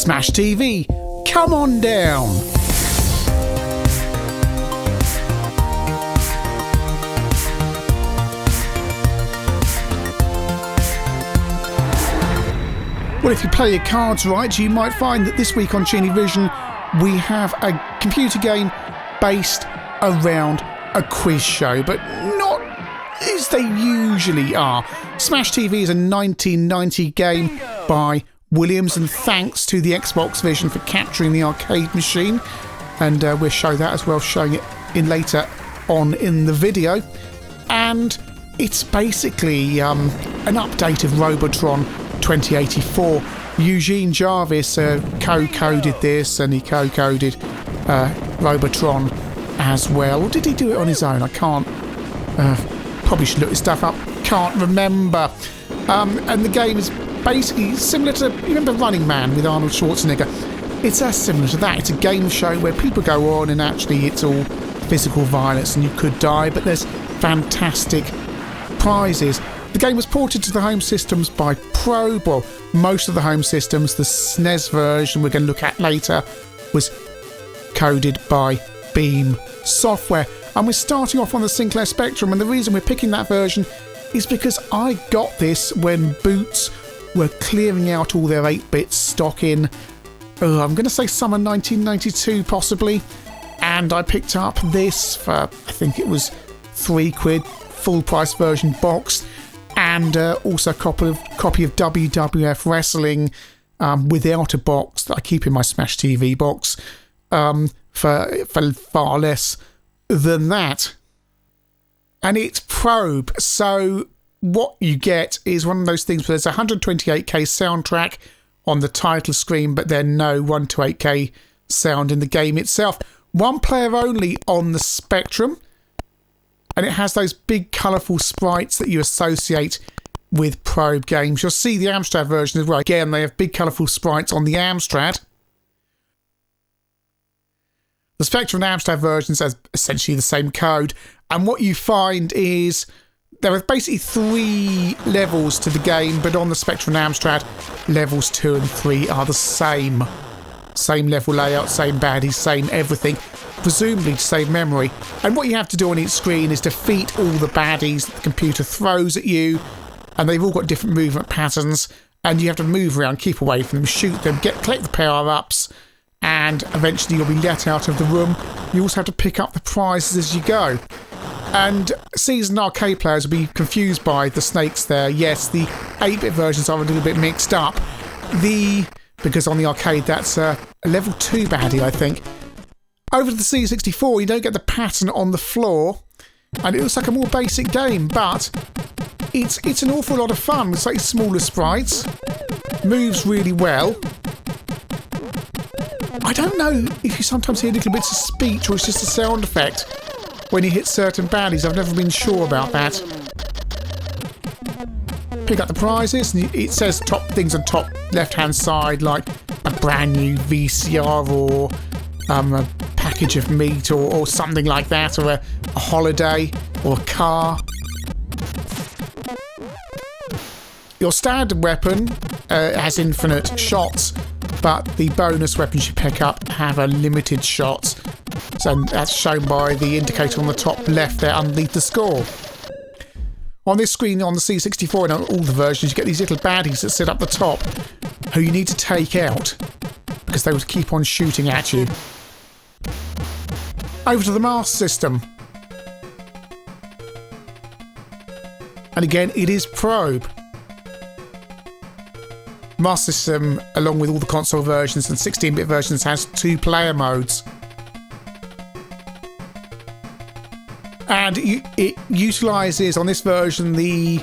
Smash TV, come on down! Well, if you play your cards right, you might find that this week on ChinnyVision we have a computer game based around a quiz show, but not as they usually are. Smash TV is a 1990 game by Williams, and thanks to the Xbox Vision for capturing the arcade machine, and we'll show that as well, showing it in later on in the video. And it's basically an update of Robotron 2084. Eugene Jarvis co-coded this, and he co-coded Robotron as well. Or did he do it on his own? I can't. Probably should look this stuff up. Can't remember. And the game is basically similar to, you remember Running Man with Arnold Schwarzenegger? It's similar to that. It's a game show where people go on and actually it's all physical violence and you could die, but there's fantastic prizes. The game was ported to the home systems by Probe. Well, most of the home systems. The SNES version we're going to look at later was coded by Beam Software. And we're starting off on the Sinclair Spectrum, and the reason we're picking that version is because I got this when Boots were clearing out all their 8-bit stock in, I'm going to say summer 1992 possibly, and I picked up this for, I think it was £3, full price version boxed, and also a copy of WWF Wrestling without a box that I keep in my Smash TV box for far less than that. And it's Probe, so what you get is one of those things where there's a 128k soundtrack on the title screen, but then no 1 to 8k sound in the game itself. One player only on the Spectrum, and it has those big colourful sprites that you associate with Probe games. You'll see the Amstrad version as well. Again, they have big colourful sprites on the Amstrad. The Spectrum and Amstrad versions have essentially the same code, and what you find is there are basically 3 levels to the game, but on the Spectrum and Amstrad, levels 2 and 3 are the same. Same level layout, same baddies, same everything, presumably to save memory. And what you have to do on each screen is defeat all the baddies that the computer throws at you, and they've all got different movement patterns, and you have to move around, keep away from them, shoot them, collect the power-ups, and eventually you'll be let out of the room. You also have to pick up the prizes as you go. And seasoned arcade players will be confused by the snakes there. Yes, the 8-bit versions are a little bit mixed up. Because on the arcade that's a level 2 baddie, I think. Over to the C64, you don't get the pattern on the floor, and it looks like a more basic game, but it's an awful lot of fun with slightly smaller sprites. Moves really well. I don't know if you sometimes hear little bits of speech or it's just a sound effect when you hit certain baddies. I've never been sure about that. Pick up the prizes, and it says top things on top left-hand side, like a brand new VCR or a package of meat or something like that, or a holiday or a car. Your standard weapon has infinite shots, but the bonus weapons you pick up have a limited shots. So that's shown by the indicator on the top left there underneath the score. On this screen on the C64 and on all the versions, you get these little baddies that sit up the top who you need to take out because they will keep on shooting at you. Over to the Master System. And again, it is Probe. Master System, along with all the console versions and 16-bit versions, has 2 player modes. And it utilises, on this version, the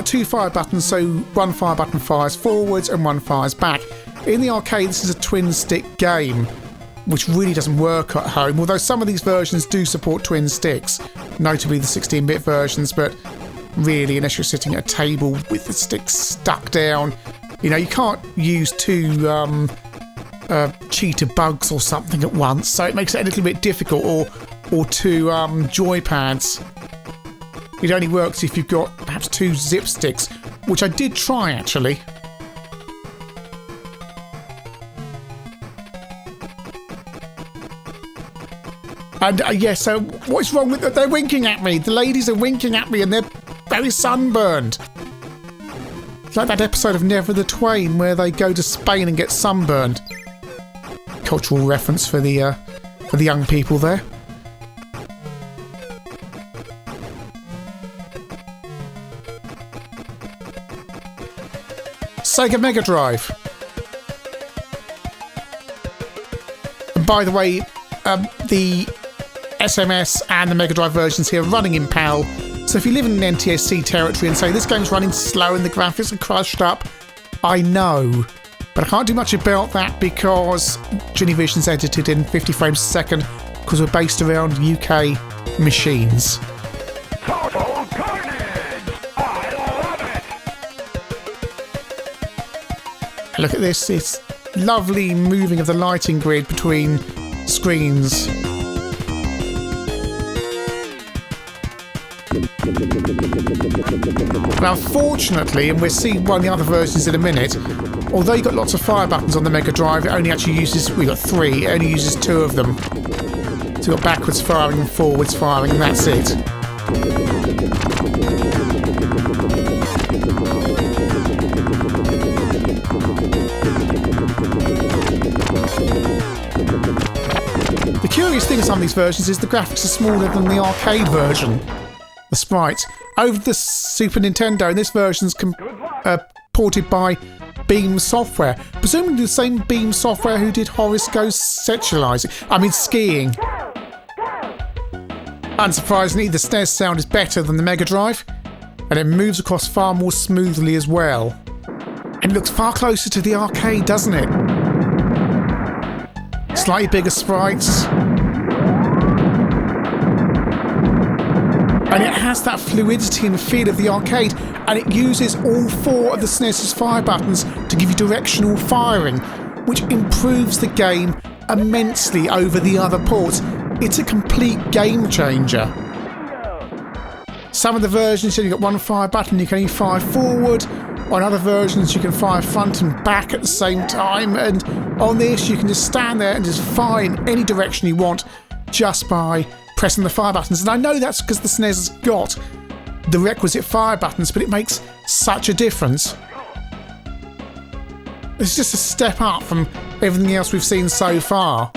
2 fire buttons, so one fire button fires forwards and one fires back. In the arcade, this is a twin-stick game, which really doesn't work at home, although some of these versions do support twin sticks, notably the 16-bit versions, but really, unless you're sitting at a table with the sticks stuck down, you know, you can't use 2 cheetah bugs or something at once, so it makes it a little bit difficult, or 2 joypads. It only works if you've got perhaps 2 zip sticks, which I did try actually. And yes, so what's wrong with them? They're winking at me. The ladies are winking at me and they're very sunburned. It's like that episode of Never the Twain where they go to Spain and get sunburned. Cultural reference for the young people there. Sega Mega Drive. And by the way, the SMS and the Mega Drive versions here are running in PAL. So if you live in an NTSC territory and say this game's running slow and the graphics are crushed up, I know. But I can't do much about that because ChinnyVision's edited in 50 frames a second because we're based around UK machines. Total carnage! I love it! Look at this, it's lovely moving of the lighting grid between screens. Now, unfortunately, and we'll see one of the other versions in a minute, although you've got lots of fire buttons on the Mega Drive, it only actually uses, we've got 3, it only uses 2 of them. So you've got backwards firing and forwards firing, and that's it. The curious thing of some of these versions is the graphics are smaller than the arcade version. The sprites. Over the Super Nintendo, and this version's ported by Beam Software. Presumably the same Beam Software who did Horace Goes Skiing. Unsurprisingly, the SNES sound is better than the Mega Drive, and it moves across far more smoothly as well. And it looks far closer to the arcade, doesn't it? Slightly bigger sprites. And it has that fluidity and feel of the arcade, and it uses all 4 of the SNES's fire buttons to give you directional firing, which improves the game immensely over the other ports. It's a complete game changer. Some of the versions you've got one fire button, you can only fire forward. On other versions you can fire front and back at the same time, and on this you can just stand there and just fire in any direction you want just by pressing the fire buttons. And I know that's because the SNES has got the requisite fire buttons, but it makes such a difference. It's just a step up from everything else we've seen so far.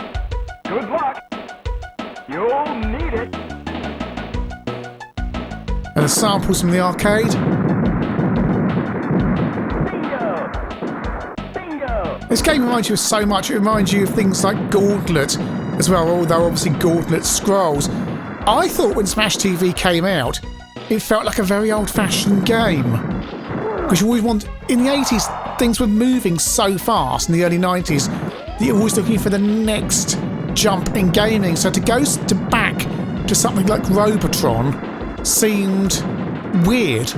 Good luck! You'll need it! And the samples from the arcade. Bingo! Bingo! This game reminds you of so much. It reminds you of things like Gauntlet as well, although obviously Gauntlet scrolls. I thought when Smash TV came out, it felt like a very old-fashioned game. Because you always want... In the 80s, things were moving so fast, in the early 90s, that you're always looking for the next jump in gaming. So to go back to something like Robotron seemed weird.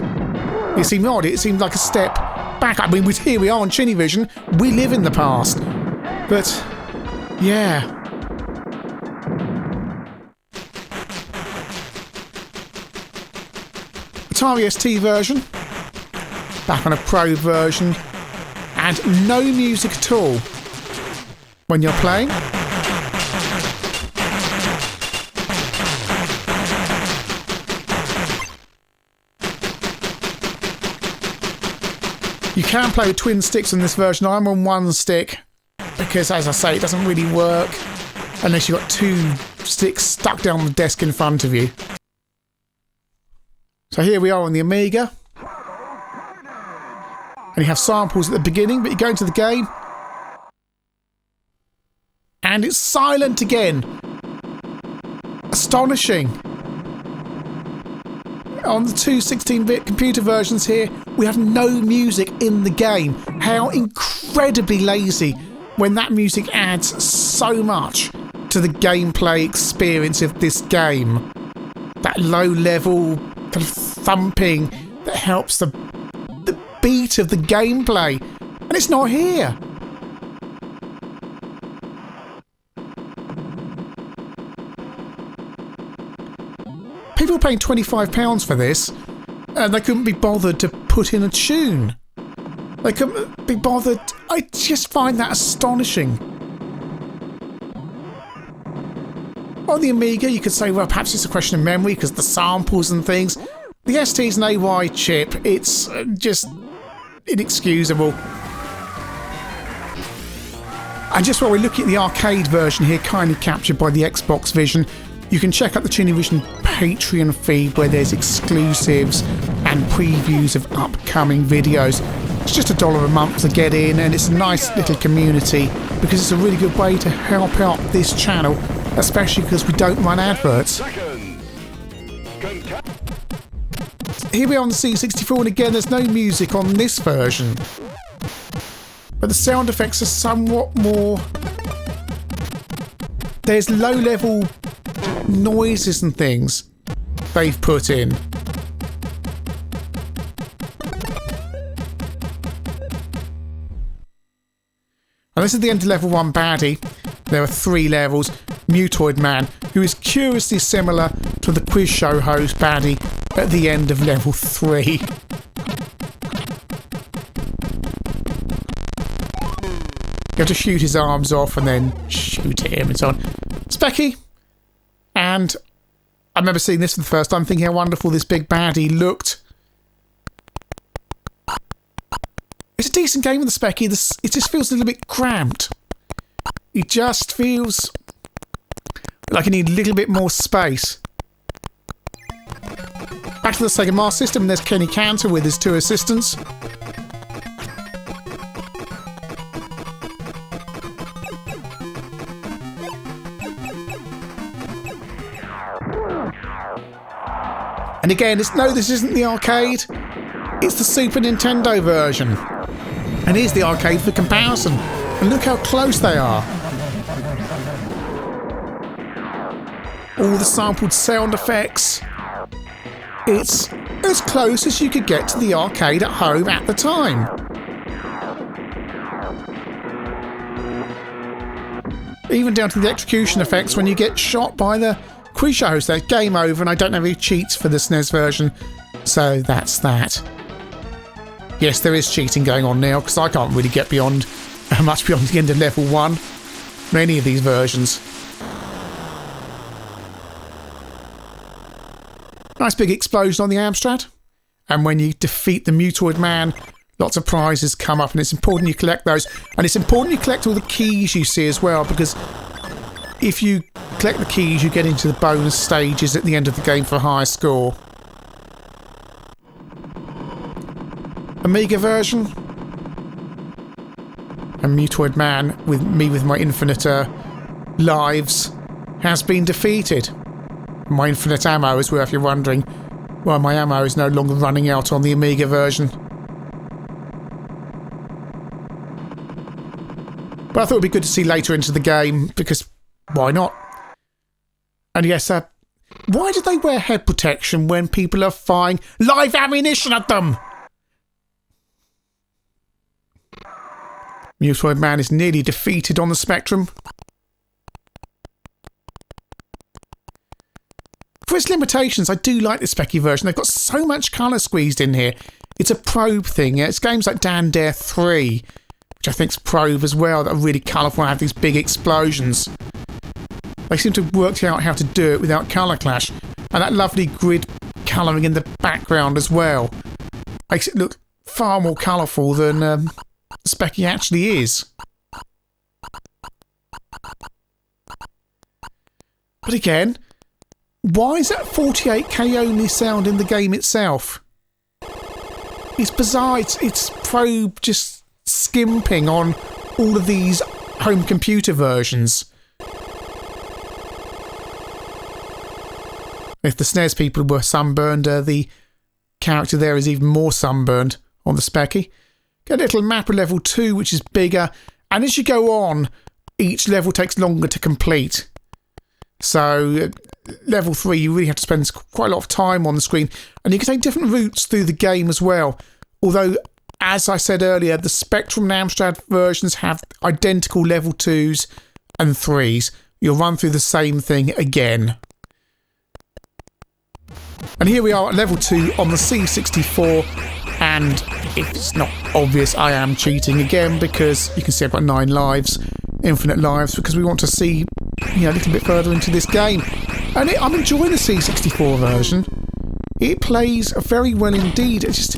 It seemed odd. It seemed like a step back. I mean, here we are on ChinnyVision. We live in the past. But, yeah... Atari ST version, back on a Pro version, and no music at all when you're playing. You can play with twin sticks on this version. I'm on one stick because, as I say, it doesn't really work unless you've got 2 sticks stuck down the desk in front of you. So here we are on the Amiga, and you have samples at the beginning, but you go into the game, and it's silent again. Astonishing. On the 2 16-bit computer versions here, we have no music in the game. How incredibly lazy, when that music adds so much to the gameplay experience of this game. That low-level kind of thumping that helps the beat of the gameplay, and it's not here. People are paying £25 for this, and they couldn't be bothered to put in a tune. They couldn't be bothered. I just find that astonishing. On the Amiga, you could say, well, perhaps it's a question of memory because the samples and things. The ST is an AY chip. It's just inexcusable. And just while we're looking at the arcade version here, kindly captured by the Xbox Vision, you can check out the ChinnyVision Patreon feed where there's exclusives and previews of upcoming videos. It's just $1 a month to get in, and it's a nice little community because it's a really good way to help out this channel, especially because we don't run adverts. Here we are on the C64, and again there's no music on this version, but the sound effects are somewhat more... There's low-level noises and things they've put in. And this is the end of level 1 baddie. There are 3 levels. Mutoid Man, who is curiously similar to the quiz show host baddie at the end of level 3. You have to shoot his arms off and then shoot at him and so on. Specky. And I remember seeing this for the first time, thinking how wonderful this big baddie looked. It's a decent game with the Specky. It just feels a little bit cramped. It just feels like it needs a little bit more space. Back to the Sega Master System, there's Kenny Cantor with his 2 assistants. And again, this isn't the arcade. It's the Super Nintendo version. And here's the arcade for comparison. And look how close they are. All the sampled sound effects. It's as close as you could get to the arcade at home at the time. Even down to the execution effects when you get shot by the quiz show host. There, game over, and I don't have any cheats for the SNES version, so that's that. Yes, there is cheating going on now, because I can't really get much beyond the end of level 1 in any of these versions. Nice big explosion on the Amstrad, and when you defeat the Mutoid Man, lots of prizes come up, and it's important you collect those, and it's important you collect all the keys you see as well, because if you collect the keys you get into the bonus stages at the end of the game for a higher score. Amiga version, and Mutoid Man with my infinite lives has been defeated. My infinite ammo is where, if you're wondering why my ammo is no longer running out on the Amiga version. But I thought it would be good to see later into the game, because why not? And yes, why do they wear head protection when people are firing live ammunition at them? Mutoid Man is nearly defeated on the Spectrum. For its limitations, I do like the Specky version. They've got so much colour squeezed in here. It's a probe thing. It's games like Dan Dare 3, which I think's probe as well, that are really colourful and have these big explosions. They seem to have worked out how to do it without colour clash. And that lovely grid colouring in the background as well makes it look far more colourful than Specky actually is. But again, why is that 48k only sound in the game itself? It's bizarre. It's probe just skimping on all of these home computer versions. If the SNES people were sunburned, the character there is even more sunburned on the Specky. Get a little map of level 2, which is bigger, and as you go on, each level takes longer to complete. So, level 3, you really have to spend quite a lot of time on the screen, and you can take different routes through the game as well. Although, as I said earlier, the Spectrum and Amstrad versions have identical level 2s and 3s. You'll run through the same thing again. And here we are at level 2 on the C64, and if it's not obvious, I am cheating again because you can see I've got 9 lives, infinite lives, because we want to see a little bit further into this game. And I'm enjoying the C64 version. It plays very well indeed. It's just,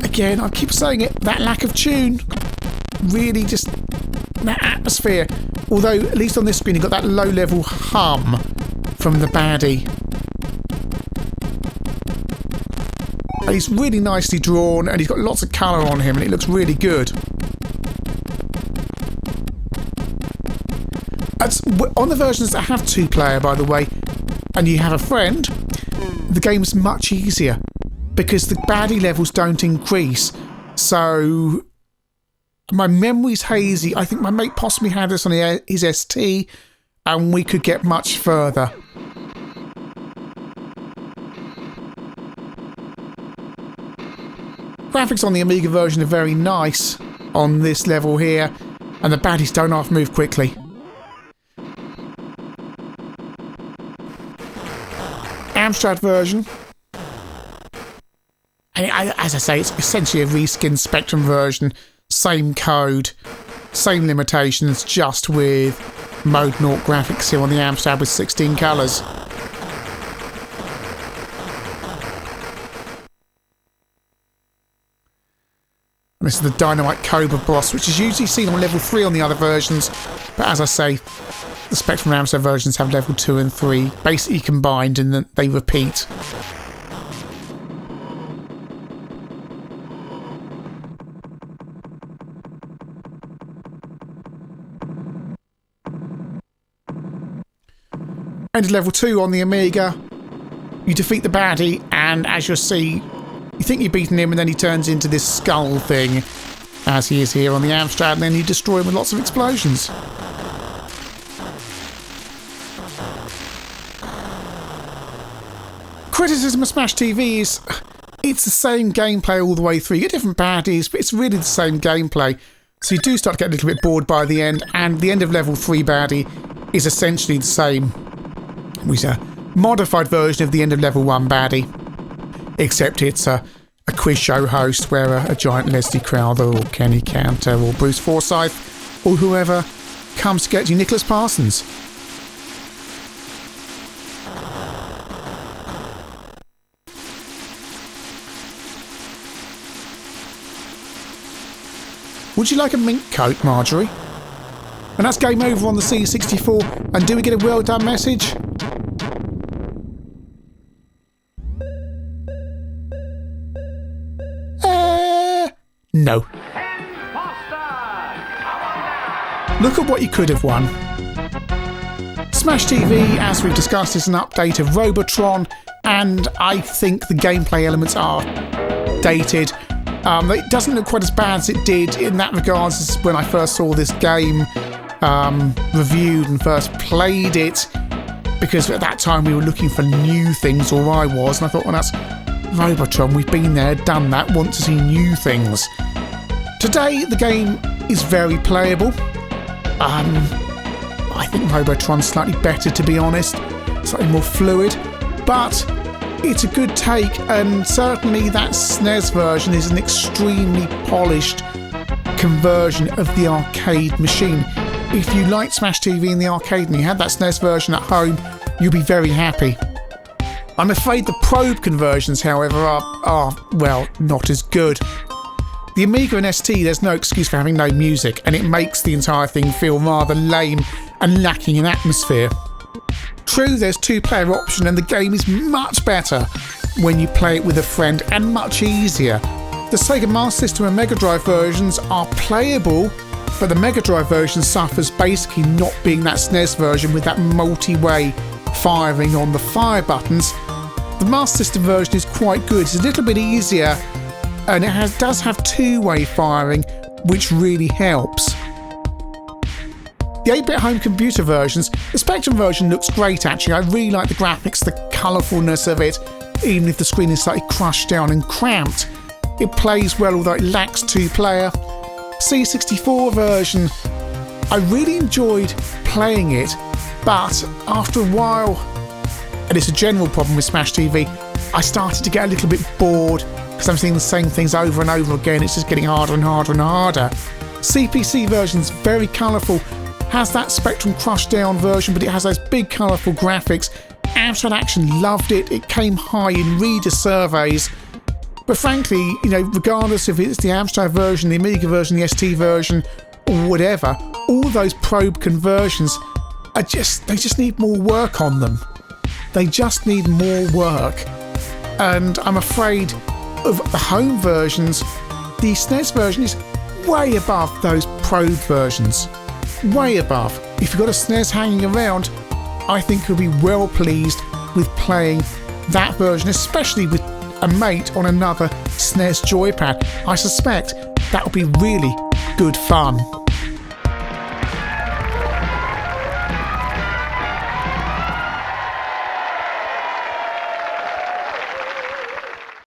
again, I keep saying it, that lack of tune. Really just that atmosphere. Although, at least on this screen, you've got that low-level hum from the baddie. And he's really nicely drawn, and he's got lots of colour on him, and it looks really good. On the versions that have 2-player, by the way, and you have a friend, the game's much easier because the baddie levels don't increase. So my memory's hazy. I think my mate possibly had this on his ST, and we could get much further. Graphics on the Amiga version are very nice on this level here, and the baddies don't half move quickly. Amstrad version, and as I say, it's essentially a reskinned Spectrum version, same code, same limitations, just with Mode 0 graphics here on the Amstrad with 16 colours. And this is the Dynamite Cobra boss, which is usually seen on level 3 on the other versions, but as I say, the Spectrum and Amstrad versions have level 2 and 3 basically combined, and then they repeat. And level 2 on the Amiga, you defeat the baddie, and as you'll see, you think you've beaten him, and then he turns into this skull thing, as he is here on the Amstrad, and then you destroy him with lots of explosions. Criticism of Smash TV is it's the same gameplay all the way through. You get different baddies, but it's really the same gameplay. So you do start to get a little bit bored by the end, and the end of level 3 baddie is essentially the same. It's a modified version of the end of level 1 baddie, except it's a quiz show host where a giant Leslie Crowther or Kenny Cantor or Bruce Forsyth or whoever comes to get you. Nicholas Parsons. Would you like a mink coat, Marjorie? And that's game over on the C64. And do we get a well done message? No. Look at what you could have won. Smash TV, as we've discussed, is an update of Robotron, and I think the gameplay elements are dated. It doesn't look quite as bad as it did in that regards as when I first saw this game reviewed and first played it, because at that time we were looking for new things, or I was, and I thought, well, that's Robotron, we've been there, done that, want to see new things. Today the game is very playable. I think Robotron's slightly better, to be honest, slightly more fluid, but it's a good take, and certainly that SNES version is an extremely polished conversion of the arcade machine. If you liked Smash TV in the arcade and you had that SNES version at home, you'll be very happy. I'm afraid the probe conversions, however, are well, not as good. The Amiga and ST, there's no excuse for having no music, and it makes the entire thing feel rather lame and lacking in atmosphere. True, there's 2-player option, and the game is much better when you play it with a friend, and much easier. The Sega Master System and Mega Drive versions are playable, but the Mega Drive version suffers basically not being that SNES version with that multi-way firing on the fire buttons. The Master System version is quite good. It's a little bit easier, and it does have 2-way firing, which really helps. The 8-bit home computer versions, the Spectrum version looks great actually. I really like the graphics, the colourfulness of it, even if the screen is slightly crushed down and cramped. It plays well, although it lacks 2-player. C64 version, I really enjoyed playing it, but after a while, and it's a general problem with Smash TV, I started to get a little bit bored because I'm seeing the same things over and over again. It's just getting harder and harder and harder. CPC version's very colourful, has that Spectrum crushed down version, but it has those big colourful graphics. Amstrad Action loved it. It came high in reader surveys. But frankly, you know, regardless if it's the Amstrad version, the Amiga version, the ST version, or whatever, all those probe conversions they just need more work on them. They just need more work. And I'm afraid of the home versions, the SNES version is way above those probe versions. Way above. If you've got a SNES hanging around, I think you'll be well pleased with playing that version, especially with a mate on another SNES joypad. I suspect that will be really good fun.